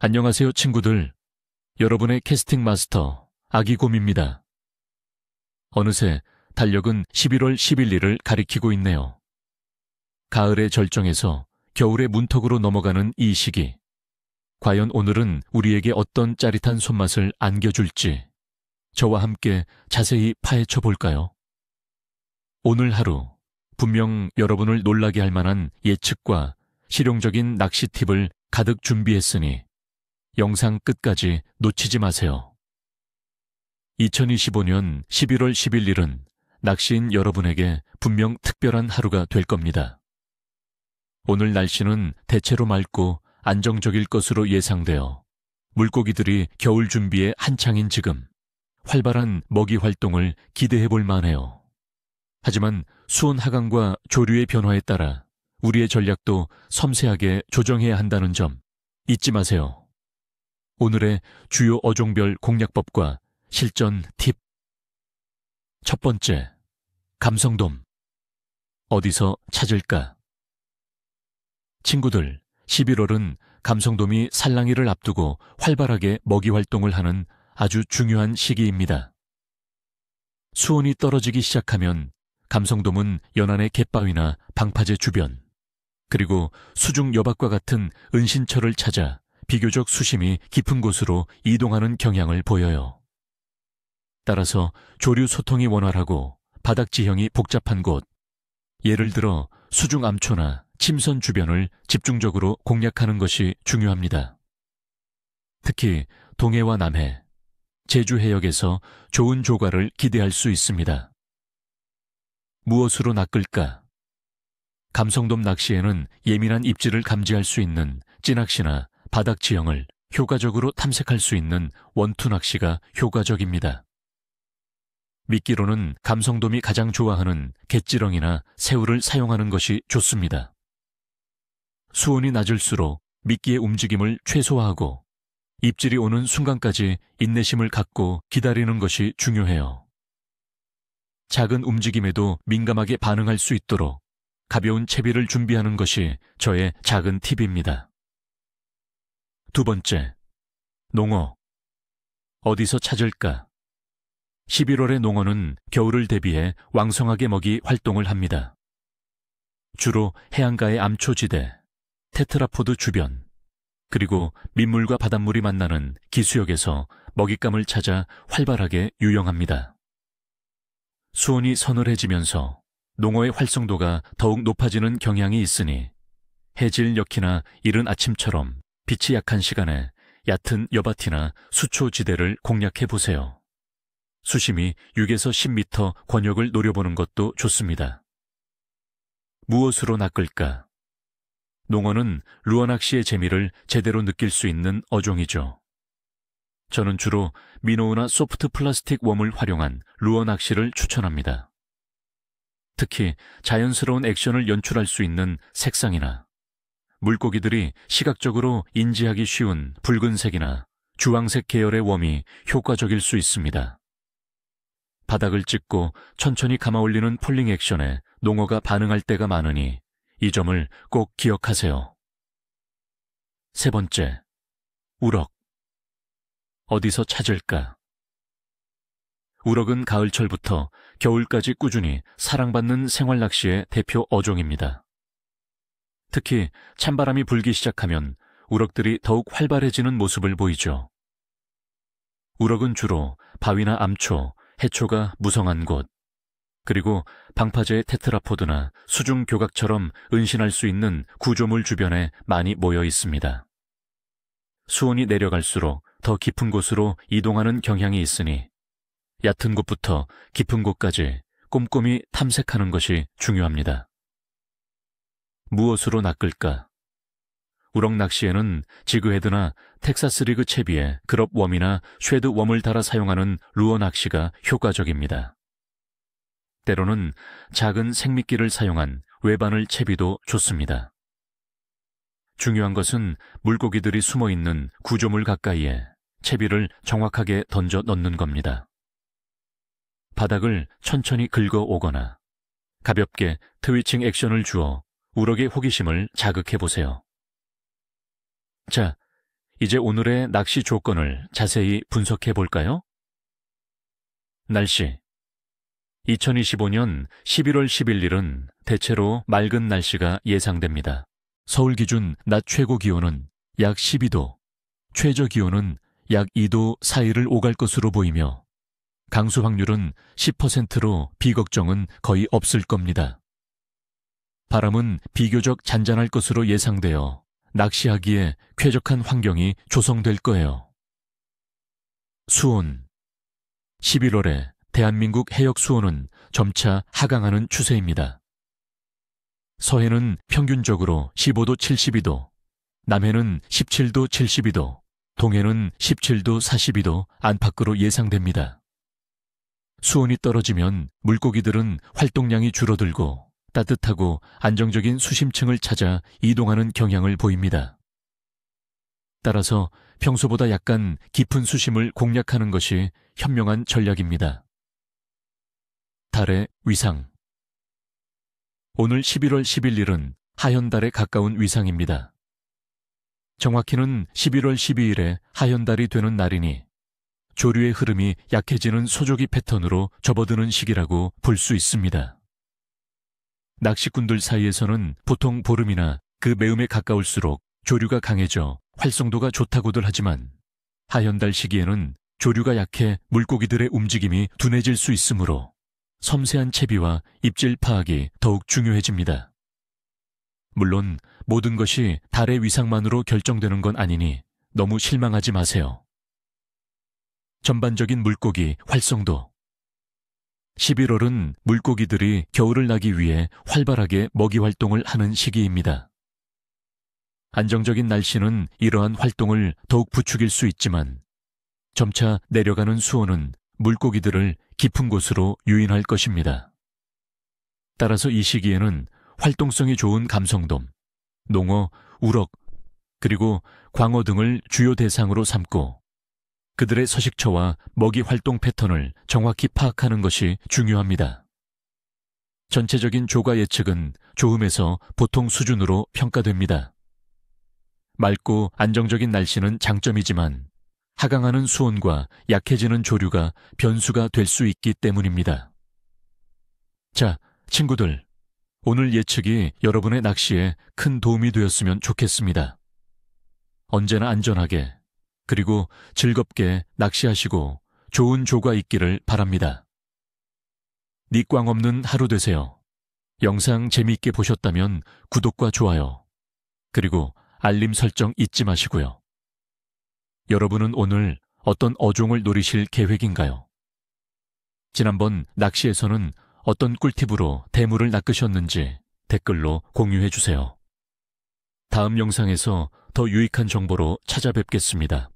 안녕하세요, 친구들. 여러분의 캐스팅 마스터 아기곰입니다. 어느새 달력은 11월 11일을 가리키고 있네요. 가을의 절정에서 겨울의 문턱으로 넘어가는 이 시기. 과연 오늘은 우리에게 어떤 짜릿한 손맛을 안겨줄지 저와 함께 자세히 파헤쳐 볼까요? 오늘 하루 분명 여러분을 놀라게 할 만한 예측과 실용적인 낚시 팁을 가득 준비했으니 영상 끝까지 놓치지 마세요. 2025년 11월 11일은 낚시인 여러분에게 분명 특별한 하루가 될 겁니다. 오늘 날씨는 대체로 맑고 안정적일 것으로 예상되어 물고기들이 겨울 준비에 한창인 지금 활발한 먹이 활동을 기대해 볼 만해요. 하지만 수온 하강과 조류의 변화에 따라 우리의 전략도 섬세하게 조정해야 한다는 점 잊지 마세요. 오늘의 주요 어종별 공략법과 실전 팁. 첫 번째, 감성돔. 어디서 찾을까? 친구들, 11월은 감성돔이 산란기를 앞두고 활발하게 먹이 활동을 하는 아주 중요한 시기입니다. 수온이 떨어지기 시작하면 감성돔은 연안의 갯바위나 방파제 주변, 그리고 수중 여박과 같은 은신처를 찾아 비교적 수심이 깊은 곳으로 이동하는 경향을 보여요. 따라서 조류 소통이 원활하고 바닥 지형이 복잡한 곳, 예를 들어 수중 암초나 침선 주변을 집중적으로 공략하는 것이 중요합니다. 특히 동해와 남해, 제주 해역에서 좋은 조과를 기대할 수 있습니다. 무엇으로 낚을까? 감성돔 낚시에는 예민한 입질을 감지할 수 있는 찌낚시나 바닥 지형을 효과적으로 탐색할 수 있는 원투 낚시가 효과적입니다. 미끼로는 감성돔이 가장 좋아하는 갯지렁이나 새우를 사용하는 것이 좋습니다. 수온이 낮을수록 미끼의 움직임을 최소화하고 입질이 오는 순간까지 인내심을 갖고 기다리는 것이 중요해요. 작은 움직임에도 민감하게 반응할 수 있도록 가벼운 채비를 준비하는 것이 저의 작은 팁입니다. 두 번째, 농어. 어디서 찾을까? 11월의 농어는 겨울을 대비해 왕성하게 먹이 활동을 합니다. 주로 해안가의 암초지대, 테트라포드 주변, 그리고 민물과 바닷물이 만나는 기수역에서 먹잇감을 찾아 활발하게 유영합니다. 수온이 서늘해지면서 농어의 활성도가 더욱 높아지는 경향이 있으니 해질 역이나 이른 아침처럼 빛이 약한 시간에 얕은 여밭이나 수초지대를 공략해보세요. 수심이 6에서 10m 권역을 노려보는 것도 좋습니다. 무엇으로 낚을까? 농어는 루어 낚시의 재미를 제대로 느낄 수 있는 어종이죠. 저는 주로 미노우나 소프트 플라스틱 웜을 활용한 루어 낚시를 추천합니다. 특히 자연스러운 액션을 연출할 수 있는 색상이나 물고기들이 시각적으로 인지하기 쉬운 붉은색이나 주황색 계열의 웜이 효과적일 수 있습니다. 바닥을 찍고 천천히 감아올리는 폴링 액션에 농어가 반응할 때가 많으니 이 점을 꼭 기억하세요. 세 번째, 우럭. 어디서 찾을까? 우럭은 가을철부터 겨울까지 꾸준히 사랑받는 생활 낚시의 대표 어종입니다. 특히 찬바람이 불기 시작하면 우럭들이 더욱 활발해지는 모습을 보이죠. 우럭은 주로 바위나 암초, 해초가 무성한 곳, 그리고 방파제의 테트라포드나 수중 교각처럼 은신할 수 있는 구조물 주변에 많이 모여 있습니다. 수온이 내려갈수록 더 깊은 곳으로 이동하는 경향이 있으니 얕은 곳부터 깊은 곳까지 꼼꼼히 탐색하는 것이 중요합니다. 무엇으로 낚을까? 우럭 낚시에는 지그헤드나 텍사스 리그 채비에 그럽 웜이나 쉐드 웜을 달아 사용하는 루어 낚시가 효과적입니다. 때로는 작은 생미끼를 사용한 외바늘 채비도 좋습니다. 중요한 것은 물고기들이 숨어있는 구조물 가까이에 채비를 정확하게 던져 넣는 겁니다. 바닥을 천천히 긁어 오거나 가볍게 트위칭 액션을 주어 우럭의 호기심을 자극해보세요. 자, 이제 오늘의 낚시 조건을 자세히 분석해 볼까요? 날씨. 2025년 11월 11일은 대체로 맑은 날씨가 예상됩니다. 서울 기준 낮 최고 기온은 약 12도, 최저 기온은 약 2도 사이를 오갈 것으로 보이며 강수 확률은 10%로 비걱정은 거의 없을 겁니다. 바람은 비교적 잔잔할 것으로 예상되어 낚시하기에 쾌적한 환경이 조성될 거예요. 수온. 11월에 대한민국 해역 수온은 점차 하강하는 추세입니다. 서해는 평균적으로 15도 72도, 남해는 17도 72도, 동해는 17도 42도 안팎으로 예상됩니다. 수온이 떨어지면 물고기들은 활동량이 줄어들고 따뜻하고 안정적인 수심층을 찾아 이동하는 경향을 보입니다. 따라서 평소보다 약간 깊은 수심을 공략하는 것이 현명한 전략입니다. 달의 위상. 오늘 11월 11일은 하현달에 가까운 위상입니다. 정확히는 11월 12일에 하현달이 되는 날이니 조류의 흐름이 약해지는 소조기 패턴으로 접어드는 시기라고 볼 수 있습니다. 낚시꾼들 사이에서는 보통 보름이나 그 매음에 가까울수록 조류가 강해져 활성도가 좋다고들 하지만 하현달 시기에는 조류가 약해 물고기들의 움직임이 둔해질 수 있으므로 섬세한 채비와 입질 파악이 더욱 중요해집니다. 물론 모든 것이 달의 위상만으로 결정되는 건 아니니 너무 실망하지 마세요. 전반적인 물고기 활성도. 11월은 물고기들이 겨울을 나기 위해 활발하게 먹이 활동을 하는 시기입니다. 안정적인 날씨는 이러한 활동을 더욱 부추길 수 있지만 점차 내려가는 수온은 물고기들을 깊은 곳으로 유인할 것입니다. 따라서 이 시기에는 활동성이 좋은 감성돔, 농어, 우럭, 그리고 광어 등을 주요 대상으로 삼고 그들의 서식처와 먹이 활동 패턴을 정확히 파악하는 것이 중요합니다. 전체적인 조과 예측은 조음에서 보통 수준으로 평가됩니다. 맑고 안정적인 날씨는 장점이지만 하강하는 수온과 약해지는 조류가 변수가 될 수 있기 때문입니다. 자, 친구들, 오늘 예측이 여러분의 낚시에 큰 도움이 되었으면 좋겠습니다. 언제나 안전하게 그리고 즐겁게 낚시하시고 좋은 조가 있기를 바랍니다. 니꽝 없는 하루 되세요. 영상 재미있게 보셨다면 구독과 좋아요, 그리고 알림 설정 잊지 마시고요. 여러분은 오늘 어떤 어종을 노리실 계획인가요? 지난번 낚시에서는 어떤 꿀팁으로 대물을 낚으셨는지 댓글로 공유해 주세요. 다음 영상에서 더 유익한 정보로 찾아뵙겠습니다.